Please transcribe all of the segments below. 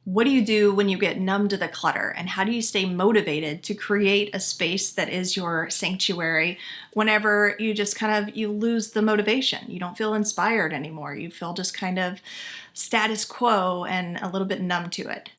What do you do when you get numb to the clutter, and how do you stay motivated to create a space that is your sanctuary whenever you just you lose the motivation? You don't feel inspired anymore. You feel just kind of status quo and a little bit numb to it.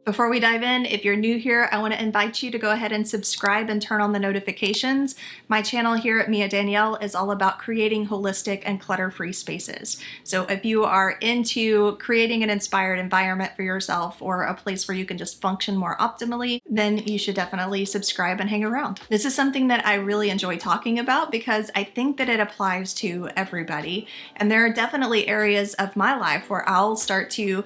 Before we dive in, if you're new here, I want to invite you to go ahead and subscribe and turn on the notifications. My channel here at Danielle is all about creating holistic and clutter-free spaces. So if you are into creating an inspired environment for yourself or a place where you can just function more optimally, then you should definitely subscribe and hang around. This is something that I really enjoy talking about because I think that it applies to everybody. And there are definitely areas of my life where I'll start to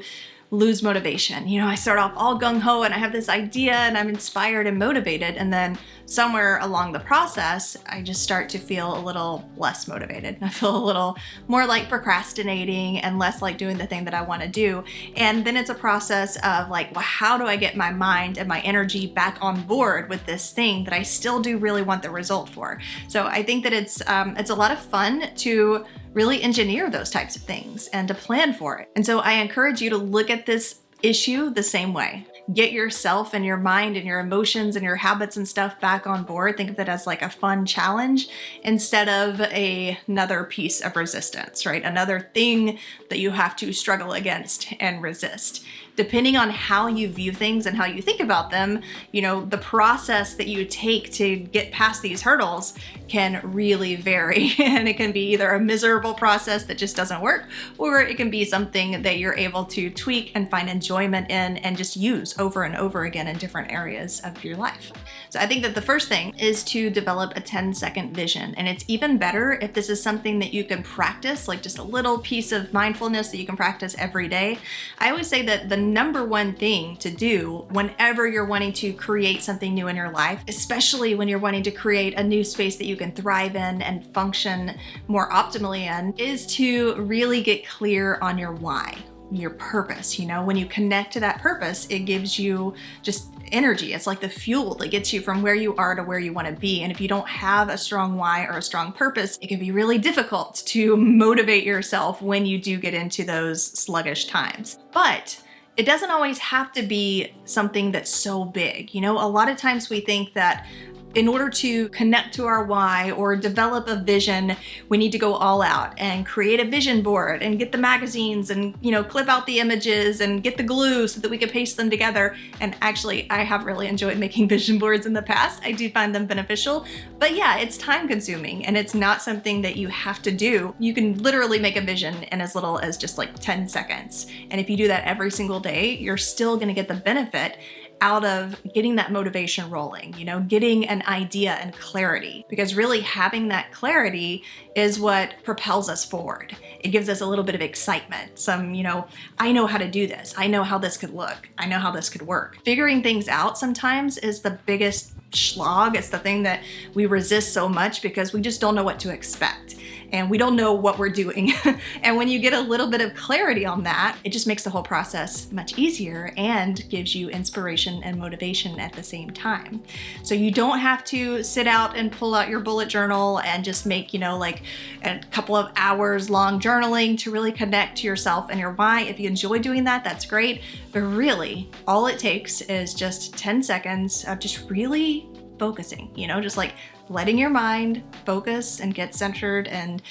lose motivation. You know, I start off all gung-ho and I have this idea and I'm inspired and motivated, and then somewhere along the process, I just start to feel a little less motivated. I feel a little more like procrastinating and less like doing the thing that I want to do. And then it's a process of like, well, how do I get my mind and my energy back on board with this thing that I still do really want the result for? So I think that it's a lot of fun to really engineer those types of things and to plan for it. And so I encourage you to look at this issue the same way. Get yourself and your mind and your emotions and your habits and stuff back on board. Think of it as like a fun challenge instead of another piece of resistance, right? Another thing that you have to struggle against and resist. Depending on how you view things and how you think about them, you know, the process that you take to get past these hurdles can really vary. And it can be either a miserable process that just doesn't work, or it can be something that you're able to tweak and find enjoyment in and just use over and over again in different areas of your life. So I think that the first thing is to develop a 10-second vision. And it's even better if this is something that you can practice, like just a little piece of mindfulness that you can practice every day. I always say that the number one thing to do whenever you're wanting to create something new in your life, especially when you're wanting to create a new space that you can thrive in and function more optimally in, is to really get clear on your why, your purpose. You know, when you connect to that purpose, it gives you just energy. It's like the fuel that gets you from where you are to where you want to be. And if you don't have a strong why or a strong purpose, it can be really difficult to motivate yourself when you do get into those sluggish times. But it doesn't always have to be something that's so big. You know, a lot of times we think that in order to connect to our why or develop a vision, we need to go all out and create a vision board and get the magazines and, you know, clip out the images and get the glue so that we can paste them together. And actually, I have really enjoyed making vision boards in the past. I do find them beneficial, but yeah, it's time consuming and it's not something that you have to do. You can literally make a vision in as little as just like 10 seconds. And if you do that every single day, you're still gonna get the benefit out of getting that motivation rolling, you know, getting an idea and clarity, because really having that clarity is what propels us forward. It gives us a little bit of excitement. Some, you know, I know how to do this. I know how this could look. I know how this could work. Figuring things out sometimes is the biggest slog. It's the thing that we resist so much because we just don't know what to expect. And we don't know what we're doing. And when you get a little bit of clarity on that, it just makes the whole process much easier and gives you inspiration and motivation at the same time. So you don't have to sit out and pull out your bullet journal and just make, you know, like a couple of hours long journaling to really connect to yourself and your why. If you enjoy doing that, that's great. But really, all it takes is just 10 seconds of just really focusing, you know, just like letting your mind focus and get centered and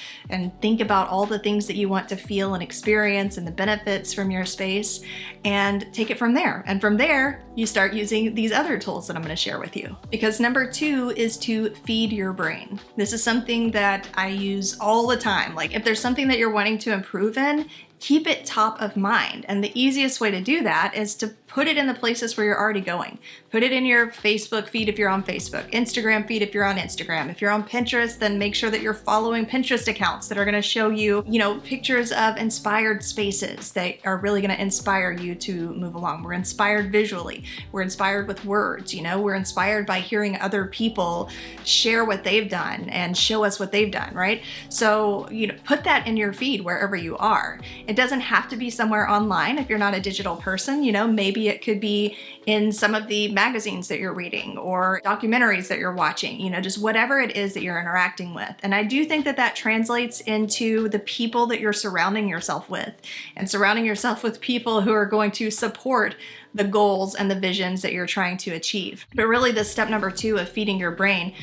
think about all the things that you want to feel and experience and the benefits from your space, and take it from there. And from there, you start using these other tools that I'm going to share with you. Because number 2 is to feed your brain. This is something that I use all the time. Like if there's something that you're wanting to improve in, keep it top of mind. And the easiest way to do that is to put it in the places where you're already going. Put it in your Facebook feed if you're on Facebook, Instagram feed if you're on Instagram. If you're on Pinterest, then make sure that you're following Pinterest accounts that are gonna show you, you know, pictures of inspired spaces that are really gonna inspire you to move along. We're inspired visually. We're inspired with words, you know, we're inspired by hearing other people share what they've done and show us what they've done, right? So, you know, put that in your feed wherever you are. It doesn't have to be somewhere online if you're not a digital person, you know, maybe Maybe it could be in some of the magazines that you're reading or documentaries that you're watching, you know, just whatever it is that you're interacting with. And I do think that that translates into the people that you're surrounding yourself with, and surrounding yourself with people who are going to support the goals and the visions that you're trying to achieve. But really, the step number 2 of feeding your brain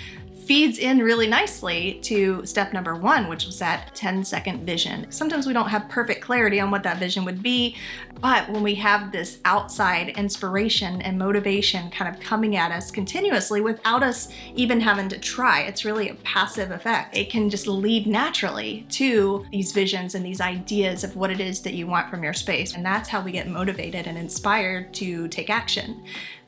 feeds in really nicely to step number 1, which was that 10-second vision. Sometimes we don't have perfect clarity on what that vision would be, but when we have this outside inspiration and motivation kind of coming at us continuously without us even having to try, it's really a passive effect. It can just lead naturally to these visions and these ideas of what it is that you want from your space. And that's how we get motivated and inspired to take action,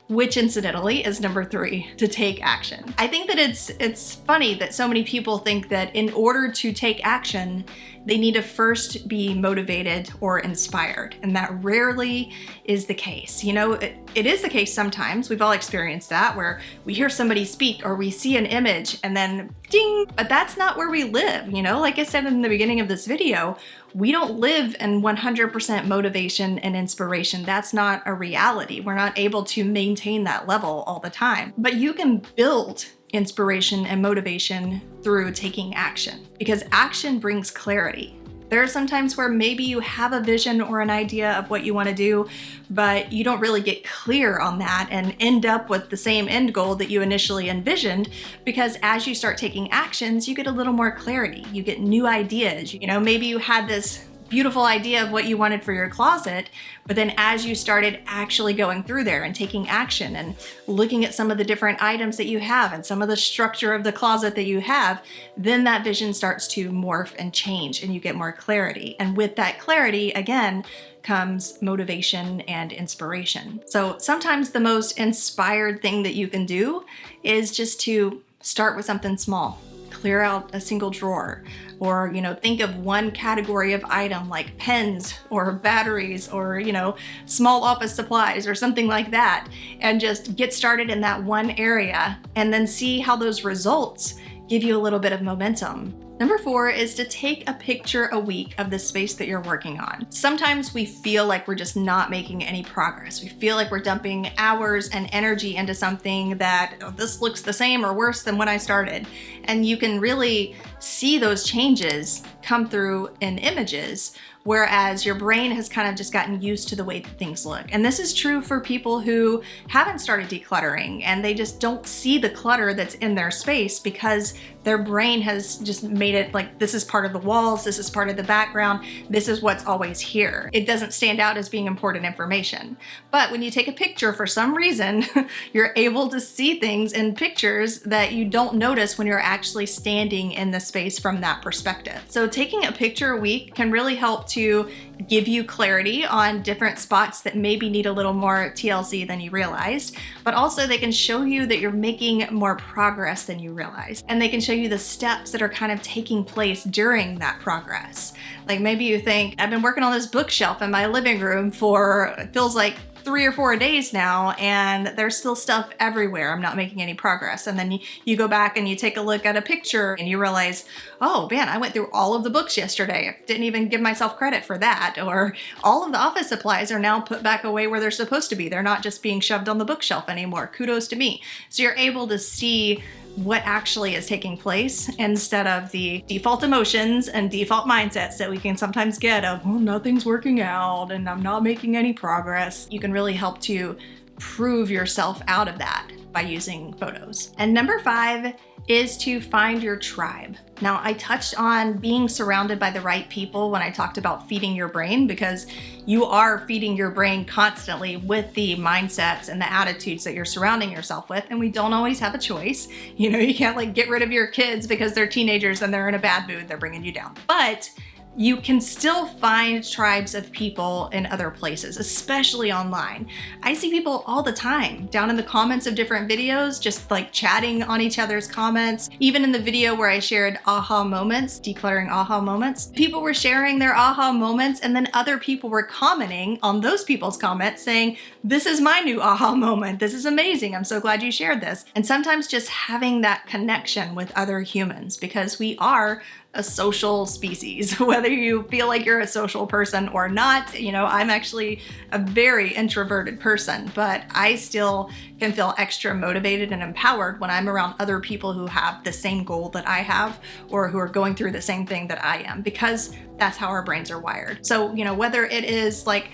which incidentally is number 3, to take action. I think that it's funny that so many people think that in order to take action, they need to first be motivated or inspired, and that rarely is the case. You know, it is the case sometimes. We've all experienced that, where we hear somebody speak or we see an image and then ding, but that's not where we live. You know, like I said in the beginning of this video, we don't live in 100% motivation and inspiration. That's not a reality. We're not able to maintain that level all the time. But you can build inspiration and motivation through taking action, because action brings clarity. There are some times where maybe you have a vision or an idea of what you want to do, but you don't really get clear on that and end up with the same end goal that you initially envisioned, because as you start taking actions, you get a little more clarity. You get new ideas. You know, maybe you had this beautiful idea of what you wanted for your closet, but then as you started actually going through there and taking action and looking at some of the different items that you have and some of the structure of the closet that you have, then that vision starts to morph and change and you get more clarity. And with that clarity, again, comes motivation and inspiration. So sometimes the most inspired thing that you can do is just to start with something small. Clear out a single drawer, or, you know, think of one category of item like pens or batteries or, you know, small office supplies or something like that, and just get started in that one area and then see how those results give you a little bit of momentum. Number 4 is to take a picture a week of the space that you're working on. Sometimes we feel like we're just not making any progress. We feel like we're dumping hours and energy into something that, oh, this looks the same or worse than when I started. And you can really see those changes come through in images, whereas your brain has kind of just gotten used to the way that things look. And this is true for people who haven't started decluttering and they just don't see the clutter that's in their space because their brain has just made it like, this is part of the walls, this is part of the background, this is what's always here. It doesn't stand out as being important information. But when you take a picture, for some reason, you're able to see things in pictures that you don't notice when you're actually standing in the space from that perspective. So taking a picture a week can really help to give you clarity on different spots that maybe need a little more TLC than you realized, but also they can show you that you're making more progress than you realized. And they can show you the steps that are kind of taking place during that progress. Like maybe you think, I've been working on this bookshelf in my living room for, it feels like 3 or 4 days now, and there's still stuff everywhere. I'm not making any progress. And then you go back and you take a look at a picture and you realize, oh man, I went through all of the books yesterday. I didn't even give myself credit for that. Or all of the office supplies are now put back away where they're supposed to be. They're not just being shoved on the bookshelf anymore. Kudos to me. So you're able to see what actually is taking place instead of the default emotions and default mindsets that we can sometimes get of, oh, nothing's working out and I'm not making any progress. You can really help to prove yourself out of that by using photos. And number 5 is to find your tribe. Now, I touched on being surrounded by the right people when I talked about feeding your brain, because you are feeding your brain constantly with the mindsets and the attitudes that you're surrounding yourself with, and we don't always have a choice. You know, you can't like get rid of your kids because they're teenagers and they're in a bad mood, they're bringing you down. But you can still find tribes of people in other places, especially online. I see people all the time down in the comments of different videos, just like chatting on each other's comments. Even in the video where I shared aha moments, decluttering aha moments, people were sharing their aha moments, and then other people were commenting on those people's comments saying, this is my new aha moment. This is amazing. I'm so glad you shared this. And sometimes just having that connection with other humans, because we are a social species, whether you feel like you're a social person or not. You know, I'm actually a very introverted person, but I still can feel extra motivated and empowered when I'm around other people who have the same goal that I have or who are going through the same thing that I am, because that's how our brains are wired. So, you know, whether it is like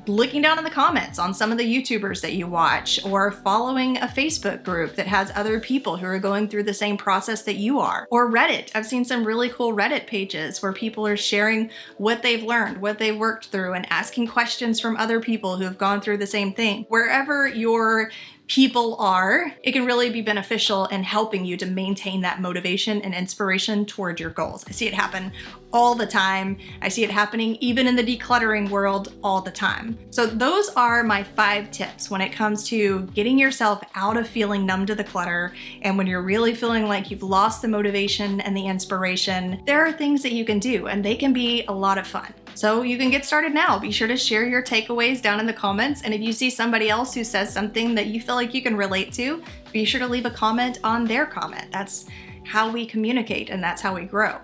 looking down in the comments on some of the YouTubers that you watch, or following a Facebook group that has other people who are going through the same process that you are, or Reddit. I've seen some really cool Reddit pages where people are sharing what they've learned, what they worked through, and asking questions from other people who have gone through the same thing. Wherever your people are, it can really be beneficial in helping you to maintain that motivation and inspiration toward your goals. I see it happen all the time. I see it happening even in the decluttering world all the time. So those are my 5 tips when it comes to getting yourself out of feeling numb to the clutter. And when you're really feeling like you've lost the motivation and the inspiration, there are things that you can do, and they can be a lot of fun. So you can get started now. Be sure to share your takeaways down in the comments. And if you see somebody else who says something that you feel like you can relate to, be sure to leave a comment on their comment. That's how we communicate, and that's how we grow.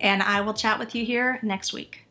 And I will chat with you here next week.